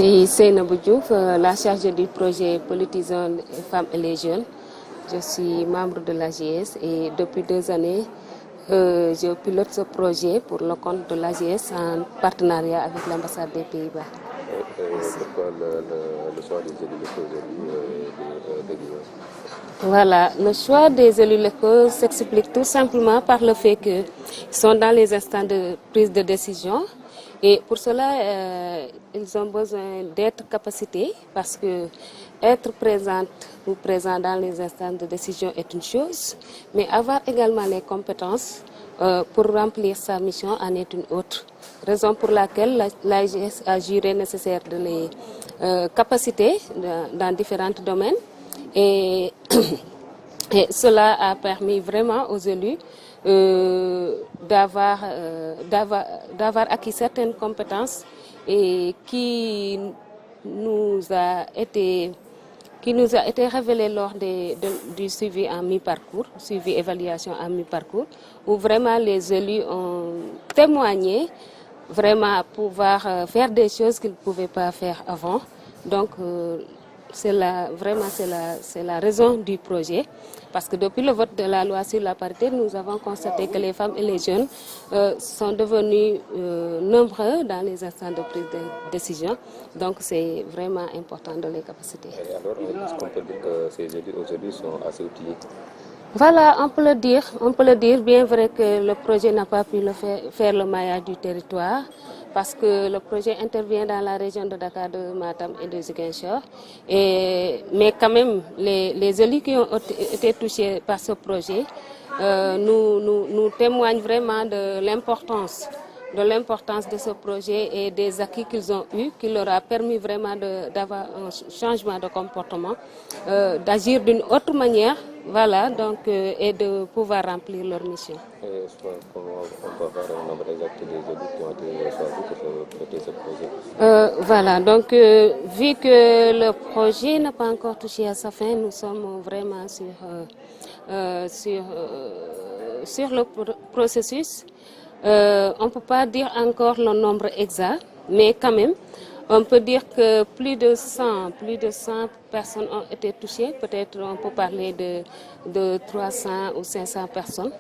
suis Seynabou Diouf, la chargée du projet Politisons les femmes et les jeunes. Je suis membre de l'AGS et depuis 2 années, je pilote ce projet pour le compte de l'AGS en partenariat avec l'ambassade des Pays-Bas. Pourquoi le choix des élus locaux aujourd'hui de Guinée? Voilà, le choix des élus locaux s'explique tout simplement par le fait qu'ils sont dans les instants de prise de décision. Et pour cela, ils ont besoin d'être capacités parce que être présente ou présent dans les instances de décision est une chose, mais avoir également les compétences pour remplir sa mission en est une autre. Raison pour laquelle l'AGS a juré nécessaire de les capaciter dans différents domaines et, et cela a permis vraiment aux élus d'avoir acquis certaines compétences et qui nous a été révélé lors du suivi en mi-parcours, suivi évaluation en mi-parcours, où vraiment les élus ont témoigné vraiment pouvoir faire des choses qu'ils ne pouvaient pas faire avant. Donc c'est la raison du projet, parce que depuis le vote de la loi sur la parité, nous avons constaté que les femmes et les jeunes sont devenus nombreux dans les instants de prise de décision. Donc c'est vraiment important de les capaciter. Et alors, est-ce qu'on peut dire que ces élus aujourd'hui sont assez outillés? Voilà, on peut le dire, bien vrai que le projet n'a pas pu faire le maillage du territoire, parce que le projet intervient dans la région de Dakar, de Matam et de Ziguinchor. Mais quand même, les élus qui ont été touchés par ce projet nous témoignent vraiment de l'importance de ce projet et des acquis qu'ils ont eus, qui leur a permis vraiment d'avoir un changement de comportement, d'agir d'une autre manière, voilà, donc, et de pouvoir remplir leur mission. Est-ce qu'on peut avoir un nombre exact des élus qui ont été choisis pour piloter ce projet? Voilà, donc vu que le projet n'a pas encore touché à sa fin, nous sommes vraiment sur le processus. On ne peut pas dire encore le nombre exact, mais quand même, on peut dire que plus de 100 personnes ont été touchées. Peut-être on peut parler de 300 ou 500 personnes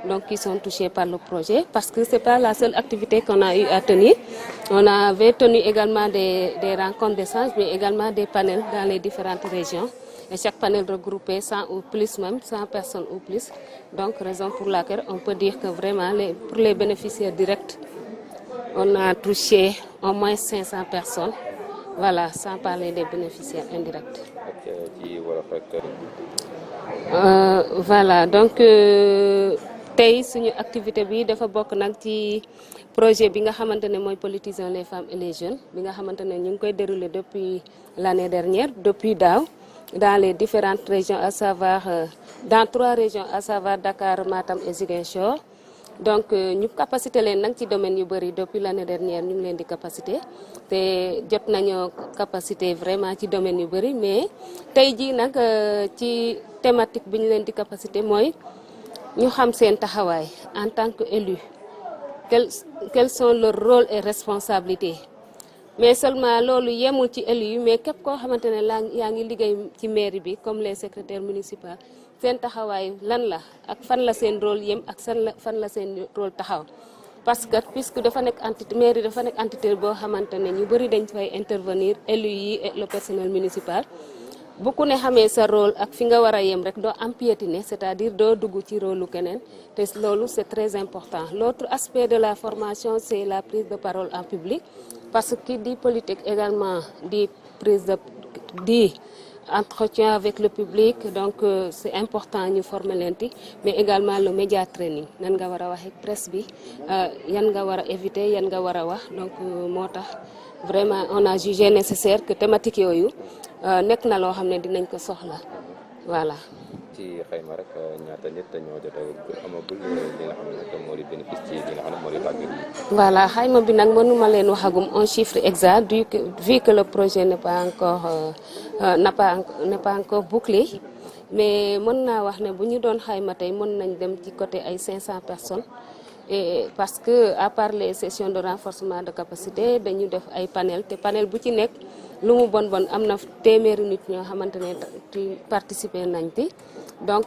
donc, qui sont touchées par le projet, parce que ce n'est pas la seule activité qu'on a eu à tenir. On avait tenu également des rencontres d'échange, mais également des panels dans les différentes régions. Et chaque panel regroupait 100 ou plus, même 100 personnes ou plus. Donc, raison pour laquelle on peut dire que vraiment, pour les bénéficiaires directs, on a touché au moins 500 personnes. Voilà, sans parler des bénéficiaires indirects. Voilà, donc, tey suñu activité bi dafa bokk nag ci projet bi nga xamante ne mooy Politisons les femmes et les jeunes bi nga xamante ne ñu ngi koy dérouler depuis l'année dernière, depuis daaw, dans les différentes régions, à savoir dans 3 régions, à savoir Dakar, Matam et Ziguinchor. Donc ñu capacité leen nag ci domaine yu bëri depuis l'année dernière ñu ngi leen di capacité te jot nañoo capacité vraiment ci domaine yu bëri, mais tey jii nag ci thématique bi ñu leen di capacité mooy ñu xam seen taxawaay en tant que élu, quels sont leurs rôles et responsabilités. Mais seulement loolu yemul ci élu yi, mais képp koo xamante ne yaa ngi liggéey ci mairie bi comme les secrétaires municipaux, seen taxawaay lan la ak fan la seen rôle yem ak fan la seen rôle taxaw. Parce que puisque dafa nekk entité mairie dafa nekk entité boo xamante ne ñu bëri dañ fay intervenir, élu yi et le personnel municipal. bu ku ne xamee sa rôle ak fi nga war a yem rek doo empiétiner, c'est-à-dire doo dugg ci rôle keneen te loolu c'est très important. L'autre aspect de la formation, c'est la prise de parole en public, parce que qui dit politique également dit entretien avec le public, donc c'est important ñu former leen ci, mais également le média training, nan nga war a wax ak presse bi, yan nga war a éviter, yan nga war a wax. Donc moo tax vraiment on a jugé nécessaire que thématique yooyu nekk na loo xam ne dinañ ko soxla, voilà. ci xayma rek ñaata nit ñoo jot a amagul li nga xam ne nag moo di bénéfice ci li nga xam ne moo di tàggat yi. Voilà, xayma bi nag mënuma leen waxagum un chiffre exact vu que le projet n'est pas encore bouclé, mais mën naa wax ne bu ñu doon xayma tey mën nañ dem ci côté ay 500 personnes et parce que à part les sessions de renforcement de capacité dañu def ay panel te panel bu ci nekk lu mu bon bon am na téeméeri nit ñoo xamante ne participer nañ ci donc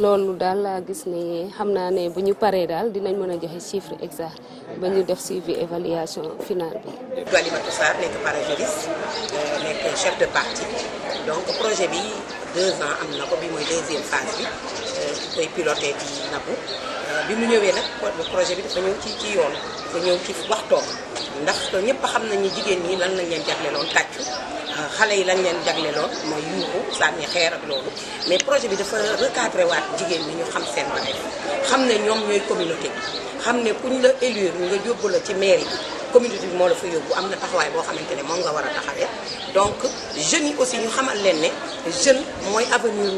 loolu daal laa gis ni xam naa ne bu ñu paree daal dinañ mën a joxe chiffre exact ba ñu def suivi évaluation finale bi. Oulimata Sarr nekk parajuriste nekk chef de parti donc projet bi 2 ans am na ko bi mooy 2e phase bi ki koy piloté di Nabou bi mu ñëwee nag projet bi dafa ñëw ci yoon dafa ñëw ci waxtoom ndax ñëpp xam nañu jigéen ñi lan lañ leen jagleeloon tàccu xale yi lañ leen jagleeloon mooy yuuxu sànni xeer ak loolu mais projet bi dafa recadré waat jigéen ñi ñu xam seen wareef xam ne ñoom ñooy communauté bi xam ne kuñ la élire nga yóbbu la ci mairie bi communauté bi moo la fa yóbbu am na taxawaay boo xamante ne moom nga war a taxawee donc jeunes yi aussi ñu xamal leen ne jeune mooy avenir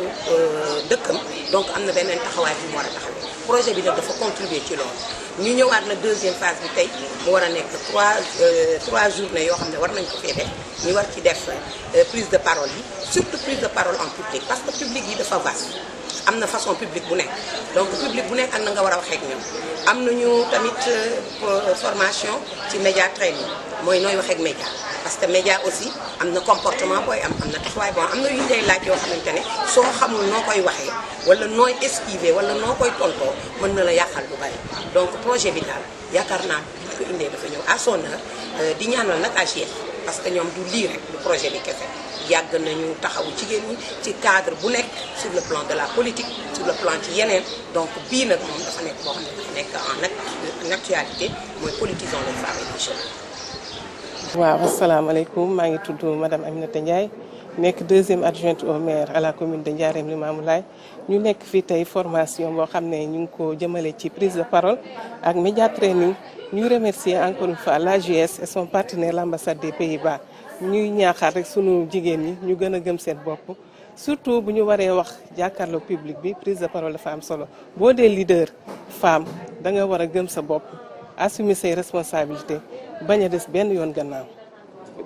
dëkkam donc am na beneen taxawaay bi mu war a taxawee projet bi nag dafa contribuer ci loolu ñu ñëwaat na 2e phase bi tey mu war a nekk 3 journées yoo xam ne war nañ ko fee def ñu war ci def prise de parole yi surtout prise de parole en public parce que public yi dafa vaste am na façon public bu nekk donc public bu nekk am na nga war a waxee ak ñoom am nañu tamit formation ci média training mooy nooy waxee ak média parce que média aussi am na comportement booy am na taxawaay boo am na yu ñu lay laaj yoo xamante ne soo xamul noo koy waxee wala nooy esquiver wala noo koy tontoo mën na la yàqal lu bari donc projet bi daal yaakaar naa bi ñu ko indee dafa ñëw à son heure di ñaanal nag AJF parce que ñoom du lii rek du projet bi kese yàgg nañu taxawu jigéen ñi ci cadre bu nekk sur le plan de la politique sur le plan ci yeneen donc bii nag moom dafa nekk boo xam ne dafa nekk en actualité mooy politisons les femmes et les jeunes. waaw asalaamaaleykum maa ngi tudd madame Aminata Ndiaye nekk 2e adjointe au maire à la commune de Ndiarème Limamoulaye ñu nekk fii tey formation boo xam ne ñu ngi ko jëmale ci prise de parole ak média training ñu remercier encore une fois l'AJS et son partenaire l'ambassade des Pays-Bas ñuy ñaaxaat rek sunu jigéen ñi ñu gën a gëm seen bopp surtout bu ñu waree wax jàkkaarloo public bi prise de parole dafa am solo boo dee leader femme da nga war a gëm sa bopp assumer say responsabilités bañ a des benn yoon gannaaw.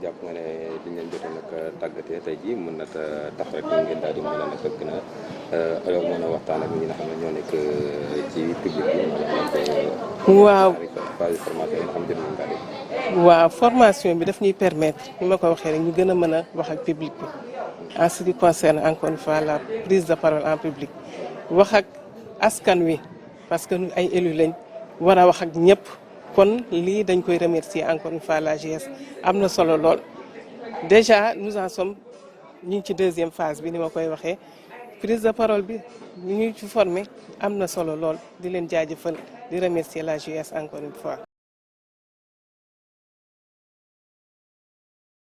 jàpp nga ne li ngeen jotee nag tàggatee tey jii mën na tax rek ngeen daal di mën a nag gën a mën a waxtaan ak ñi nga xam ne ñoo nekk ci public bi waaw formation yi nga xam ne jot nañ daal di. waaw formation bi daf ñuy permettre ni ma ko waxee rek ñu gën a mën a wax ak public bi en ce qui concerne encore une fois la prise de parole en public wax ak askan wi parce que ñu ay élus lañ war a wax ak ñëpp. kon lii dañ koy remercier encore une fois l'AJS am na solo lool déjà nous en sommes ñu ngi ci 2e phase bi ni ma koy waxee prise de parole bi ñu ngi ci formé am na solo lool di leen jaajëfal di remercier l'AJS encore une fois.